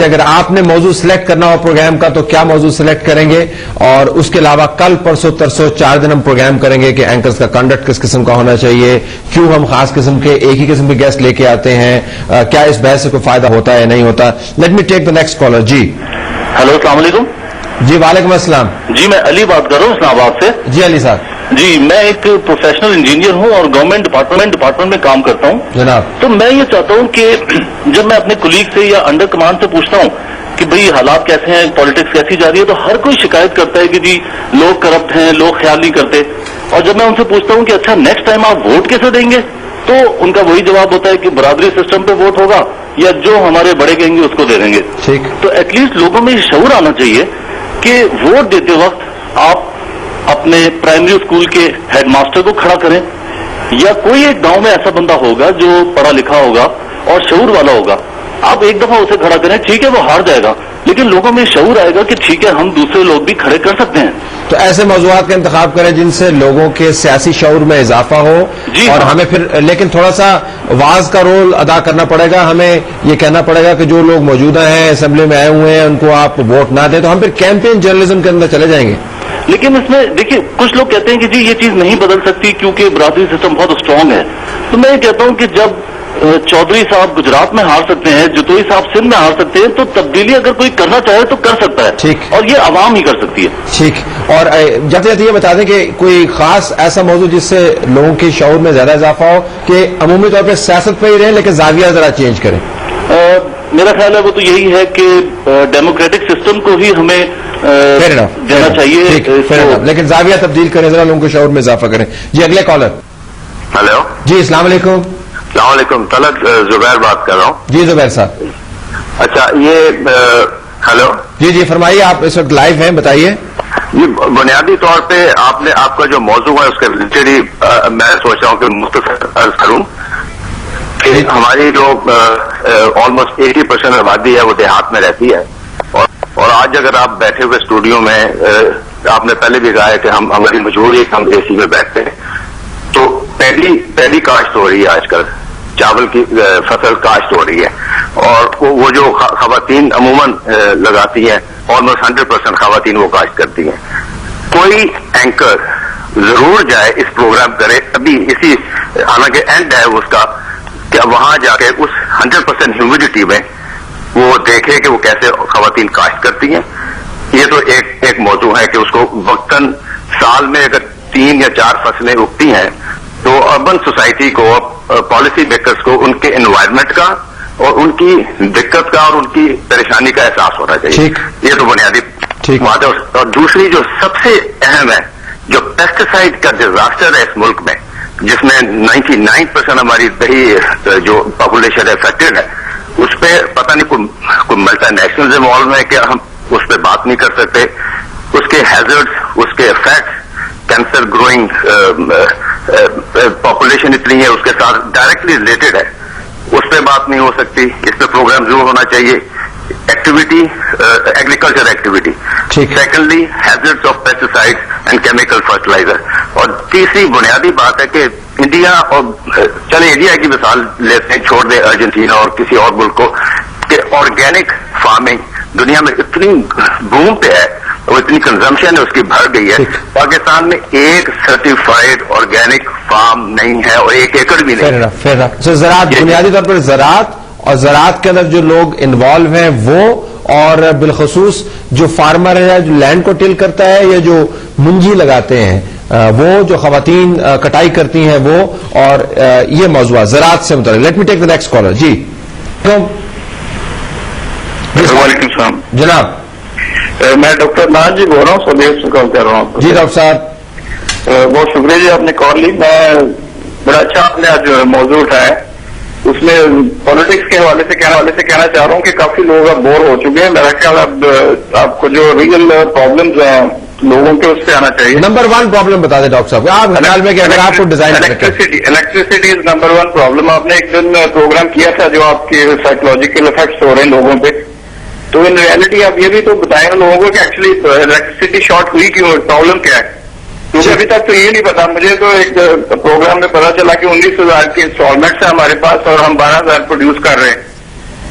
اگر آپ نے موضوع سلیکٹ کرنا ہو پروگرام کا تو کیا موضوع سلیکٹ کریں گے؟ اور اس کے علاوہ کل پرسوں ترسوں 4 دن ہم پروگرام کریں گے کہ اینکرز کا کنڈکٹ کس قسم کا ہونا چاہیے، کیوں ہم خاص قسم کے ایک ہی قسم کے گیسٹ لے کے آتے ہیں، کیا اس بحث سے کوئی فائدہ ہوتا ہے یا نہیں ہوتا. Let me take the next caller. جی ہلو، السلام علیکم. جی وعلیکم السلام. جی میں علی بات کر رہا ہوں اسلام آباد سے. جی علی صاحب. جی میں ایک پروفیشنل انجینئر ہوں اور گورنمنٹ ڈپارٹمنٹ میں کام کرتا ہوں جناب. تو میں یہ چاہتا ہوں کہ جب میں اپنے کولیگ سے یا انڈر کمانڈ سے پوچھتا ہوں کہ بھئی حالات کیسے ہیں، پالیٹکس کیسی جا رہی ہے، تو ہر کوئی شکایت کرتا ہے کہ جی لوگ کرپٹ ہیں، لوگ خیال نہیں کرتے. اور جب میں ان سے پوچھتا ہوں کہ اچھا نیکسٹ ٹائم آپ ووٹ کیسے دیں گے، تو ان کا وہی جواب ہوتا ہے کہ برادری سسٹم پہ ووٹ ہوگا یا جو ہمارے بڑے کہیں گے اس کو دے دیں گے. ٹھیک. تو ایٹ لیسٹ لوگوں میں یہ شعور آنا چاہیے کہ ووٹ دیتے وقت آپ اپنے پرائمری اسکول کے ہیڈ ماسٹر کو کھڑا کریں، یا کوئی ایک گاؤں میں ایسا بندہ ہوگا جو پڑھا لکھا ہوگا اور شعور والا ہوگا، آپ ایک دفعہ اسے کھڑا کریں. ٹھیک ہے وہ ہار جائے گا لیکن لوگوں میں شعور آئے گا کہ ٹھیک ہے ہم دوسرے لوگ بھی کھڑے کر سکتے ہیں. تو ایسے موضوعات کا انتخاب کریں جن سے لوگوں کے سیاسی شعور میں اضافہ ہو. جی اور ہمیں پھر لیکن تھوڑا سا واز کا رول ادا کرنا پڑے گا. ہمیں یہ کہنا پڑے گا کہ جو لوگ موجودہ ہیں اسمبلی میں آئے ہوئے ہیں ان کو آپ ووٹ نہ دیں. تو ہم پھر کیمپین جرنلزم کے اندر چلے جائیں گے. لیکن اس میں دیکھیے کچھ لوگ کہتے ہیں کہ جی یہ چیز نہیں بدل سکتی کیونکہ برادری سسٹم بہت اسٹرانگ ہے. تو میں یہ کہتا ہوں کہ جب چودھری صاحب گجرات میں ہار سکتے ہیں، جتوئی صاحب سندھ میں ہار سکتے ہیں، تو تبدیلی اگر کوئی کرنا چاہے تو کر سکتا ہے. ٹھیک. اور یہ عوام ہی کر سکتی ہے. ٹھیک. اور جاتے جاتے یہ بتا دیں کہ کوئی خاص ایسا موضوع جس سے لوگوں کے شعور میں زیادہ اضافہ ہو کہ عمومی طور پہ سیاست پہ ہی رہیں لیکن زاویہ ذرا چینج کریں. میرا خیال ہے وہ تو یہی ہے کہ ڈیموکریٹک سسٹم کو ہی ہمیں دینا چاہیے، لیکن زاویہ تبدیل کریں، ذرا لوگوں کے شعور میں اضافہ کریں. جی اگلے کالر. ہلو جی السلام علیکم. السلام علیکم. طلعت زبیر بات کر رہا ہوں. جی زبیر صاحب. اچھا یہ ہلو جی جی فرمائیے، آپ اس وقت لائیو ہیں، بتائیے. یہ بنیادی طور پہ آپ کا جو موضوع ہے اس کے ریلیٹڈ ہی میں سوچ رہا ہوں کہ مختصر عرض کروں کہ ہماری جو آلموسٹ 80% آبادی ہے وہ دیہات میں رہتی ہے. اور آج اگر آپ بیٹھے ہوئے اسٹوڈیو میں، آپ نے پہلے بھی کہا ہے کہ ہماری مجبوری ہے کہ ہم اے سی میں بیٹھتے ہیں. تو پہلی کاشت ہو رہی ہے آج کل، چاول کی فصل کاشت ہو رہی ہے. اور وہ جو خواتین عموماً لگاتی ہیں، آلموسٹ 100% خواتین وہ کاشت کرتی ہیں. کوئی اینکر ضرور جائے اس پروگرام کرے ابھی اسی، حالانکہ اینڈ ہے اس کا، کہ وہاں جا کے اس 100% ہیومیڈیٹی میں وہ دیکھے کہ وہ کیسے خواتین کاشت کرتی ہیں. یہ تو ایک موضوع ہے کہ اس کو وقتاً سال میں اگر 3 یا 4 فصلیں اگتی ہیں تو اربن سوسائٹی کو، پالیسی میکرز کو ان کے انوائرمنٹ کا اور ان کی دقت کا اور ان کی پریشانی کا احساس ہونا چاہیے. یہ تو بنیادی بات ہے. اور دوسری جو سب سے اہم ہے، جو پیسٹیسائڈ کا ڈیزاسٹر ہے اس ملک میں، جس میں 99% ہماری دیہی جو پاپولیشن افیکٹڈ ہے، اس پہ پتہ نہیں کوئی ملٹی نیشنل انوالو ہے کہ ہم اس پہ بات نہیں کر سکتے. اس کے ہیزرڈز، اس کے افیکٹس، کینسر گروئنگ پاپولیشن اتنی ہے، اس کے ساتھ ڈائریکٹلی ریلیٹڈ ہے، اس پہ بات نہیں ہو سکتی. اس پہ پروگرام ضرور ہونا چاہیے. Activity, agriculture activity. Secondly hazards of pesticide and chemical fertilizer. اور تیسری بنیادی بات ہے کہ انڈیا، اور چلے انڈیا کی مثال لیتے ہیں، چھوڑ دیں ارجنٹینا اور کسی اور ملک کو، کہ آرگینک فارمنگ دنیا میں اتنی بوم پہ ہے اور اتنی کنزمپشن ہے اس کی بڑھ گئی ہے. پاکستان میں ایک سرٹیفائڈ آرگینک فارم نہیں ہے اور 1 ایکڑ بھی نہیں. زراعت، بنیادی طور پر زراعت، اور زراعت کے اندر جو لوگ انوالو ہیں وہ، اور بالخصوص جو فارمر ہے جو لینڈ کو ٹل کرتا ہے یا جو منجی لگاتے ہیں وہ، جو خواتین کٹائی کرتی ہیں وہ، اور یہ موضوع زراعت سے متعلق. Let me take the next caller. جی وعلیکم السلام جناب. میں ڈاکٹر ناز جی بول رہا ہوں، سودیش سے کال کر رہا ہوں. جی ڈاکٹر صاحب. بہت شکریہ جی، آپ نے کال لی. میں بڑا اچھا آپ نے آج موضوع اٹھایا ہے. اس میں پالیٹکس کے حوالے سے کہنا چاہ رہا ہوں کہ کافی لوگ اب بور ہو چکے ہیں. میرا خیال اب آپ کو جو ریئل پرابلمز ہیں لوگوں کے، اس پہ آنا چاہیے. نمبر 1 پرابلم بتا دیں ڈاکٹر صاحب آپ خیال میں کہ اگر آپ کو design electricity is number 1 problem. آپ نے ایک دن پروگرام کیا تھا جو آپ کے سائیکولوجیکل افیکٹس ہو رہے ہیں لوگوں پہ. تو ان ریئلٹی آپ یہ بھی تو بتائیں لوگوں کو کہ ایکچولی الیکٹریسٹی شارٹ ہوئی کیوں، پرابلم کیا ہے. کیونکہ ابھی تک تو یہ نہیں پتا. مجھے تو ایک پروگرام میں پتا چلا کہ 19,000 کی انسٹالمنٹس ہیں ہمارے پاس اور ہم 12,000 پروڈیوس کر رہے ہیں.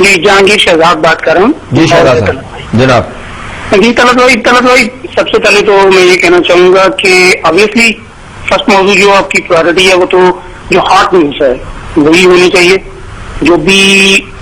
جی جہانگیر شہزاد بات کر رہا ہوں. جی شہزاد صاحب جناب. جی طلعت بھائی سب سے پہلے تو میں یہ کہنا چاہوں گا کہ obviously فرسٹ موضوع جو آپ کی پرائرٹی ہے وہ تو جو ہارٹ نیوز ہے وہی ہونی چاہیے. جو بھی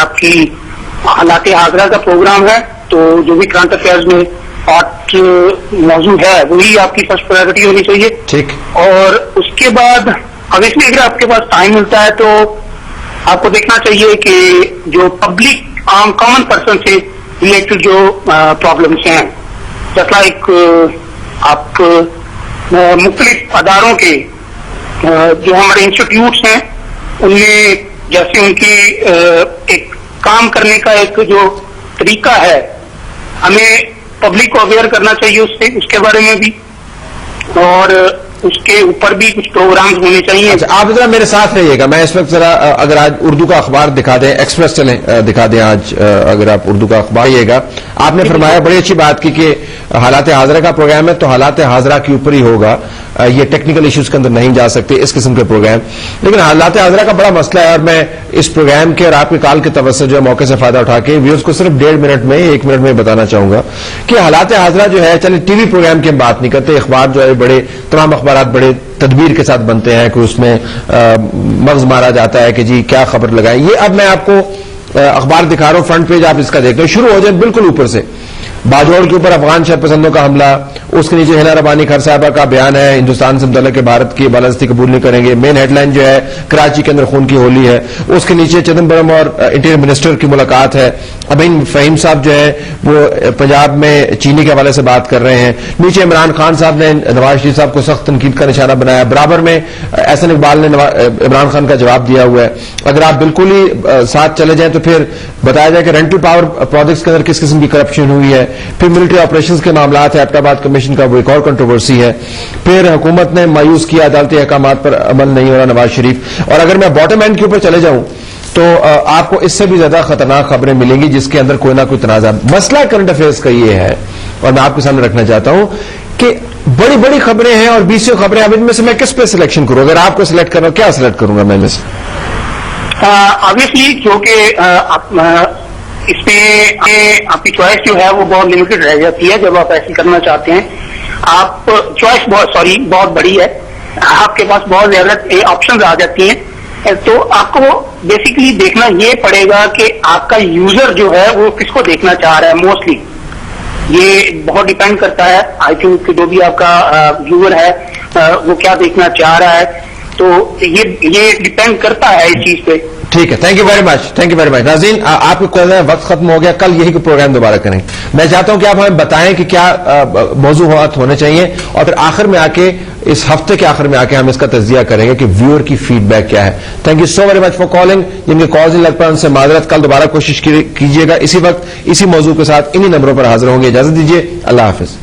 آپ کی حالات حاضرہ کا پروگرام ہے تو جو بھی کرنٹ افیئرز میں ہارٹ موضوع ہے وہی آپ کی فرسٹ پرائرٹی ہونی چاہیے. ٹھیک. اور اس کے بعد obviously اگر آپ کے پاس ٹائم ملتا ہے تو آپ کو دیکھنا چاہیے کہ جو پبلک عام کامن پرسن سے ریلیٹڈ جو پرابلمس ہیں جیسا لائک آپ مختلف اداروں کے جو ہمارے انسٹیٹیوٹس ہیں ان میں جیسے ان کی ایک کام کرنے کا ایک جو طریقہ ہے ہمیں پبلک کو اویئر کرنا چاہیے اس کے بارے میں بھی اور اس کے اوپر بھی کچھ پروگرامز ہونے چاہیے. اچھا آپ ذرا میرے ساتھ رہیے گا. میں اس وقت ذرا اگر آج اردو کا اخبار دکھا دیں ایکسپریس چلیں دکھا دیں آج اگر آپ اردو کا اخبار رہیے گا. آپ نے فرمایا بڑی اچھی بات کی کہ حالات حاضرہ کا پروگرام ہے تو حالات حاضرہ کے اوپر ہی ہوگا. یہ ٹیکنیکل ایشوز کے اندر نہیں جا سکتے اس قسم کے پروگرام. لیکن حالات حاضرہ کا بڑا مسئلہ ہے اور میں اس پروگرام کے اور آپ کے کال کے توسط جو ہے موقع سے فائدہ اٹھا کے ویوز کو صرف 1.5 منٹ میں 1 منٹ میں بتانا چاہوں گا کہ حالات حاضرہ جو ہے چلے ٹی وی پروگرام کی ہم بات نہیں کرتے. اخبار جو ہے بڑے تمام اخبارات بڑے تدبیر کے ساتھ بنتے ہیں کہ اس میں مغز مارا جاتا ہے کہ جی کیا خبر لگائیں. یہ اب میں آپ کو اخبار دکھا رہا ہوں فرنٹ پیج آپ اس کا دیکھ لیں. شروع ہو جائیں بالکل اوپر سے. باجوڑ کے اوپر افغان شہ پسندوں کا حملہ. اس کے نیچے ہینا ربانی خیر صاحبہ کا بیان ہے ہندوستان سے متعلق کہ بھارت کی بالادستی قبول نہیں کریں گے. مین ہیڈ لائن جو ہے کراچی کے اندر خون کی ہولی ہے. اس کے نیچے چدمبرم اور انٹیریئر منسٹر کی ملاقات ہے. ابین فہیم صاحب جو ہے وہ پنجاب میں چینی کے حوالے سے بات کر رہے ہیں. نیچے عمران خان صاحب نے نواز شریف صاحب کو سخت تنقید کا نشانہ بنایا. برابر میں احسن اقبال نے عمران خان کا جواب دیا ہوا ہے. اگر آپ بالکل ہی ساتھ چلے جائیں تو پھر بتایا جائے کہ رینٹل پاور پروجیکٹس کے اندر کس قسم کی کرپشن ہوئی ہے. پھر ملٹری آپریشنز کے معاملات ہے. ایبٹ کمیشن کا وہ ایک اور کنٹروورسی ہے. پھر حکومت نے مایوس کیا عدالتی احکامات پر عمل نہیں ہو رہا نواز شریف. اور اگر میں باٹم اینڈ کے اوپر چلے جاؤں تو آپ کو اس سے بھی زیادہ خطرناک خبریں ملیں گی جس کے اندر کوئی نہ کوئی تنازع. مسئلہ کرنٹ افیئرز کا یہ ہے اور میں آپ کے سامنے رکھنا چاہتا ہوں کہ بڑی بڑی خبریں ہیں اور 20 خبریں. اب ان میں سے میں کس پہ سلیکشن کروں؟ اگر آپ کو سلیکٹ کرنا کیا سلیکٹ کروں گا میں میں سے؟ obviously جو کہ اس میں آپ کی چوائس جو ہے وہ بہت لمیٹڈ رہ جاتی ہے جب آپ ایسی کرنا چاہتے ہیں. آپ چوائس بہت بڑی ہے. آپ کے پاس بہت زیادہ آپشنز آ جاتی ہیں تو آپ کو بیسیکلی دیکھنا یہ پڑے گا کہ آپ کا یوزر جو ہے وہ کس کو دیکھنا چاہ رہا ہے. موسٹلی یہ بہت ڈیپینڈ کرتا ہے آئی تھنک کہ جو بھی آپ کا یوزر ہے وہ کیا دیکھنا چاہ رہا ہے. تو یہ ڈیپینڈ کرتا ہے اس چیز پہ. ٹھیک ہے. Thank you very much. Thank you very much. ناظرین آپ کو وقت ختم ہو گیا. کل یہی پروگرام دوبارہ کریں. میں چاہتا ہوں کہ آپ ہمیں بتائیں کہ کیا موضوعات ہونے چاہیے اور پھر آخر میں آ کے اس ہفتے کے آخر میں آ کے ہم اس کا تجزیہ کریں گے کہ ویور کی فیڈ بیک کیا ہے. Thank you so very much for calling. جن کے کالز نہیں لگ پائے ان سے معذرت. کل دوبارہ کوشش کیجیے گا اسی وقت اسی موضوع کے ساتھ انہی نمبروں پر حاضر ہوں گے. اجازت دیجیے. اللہ حافظ.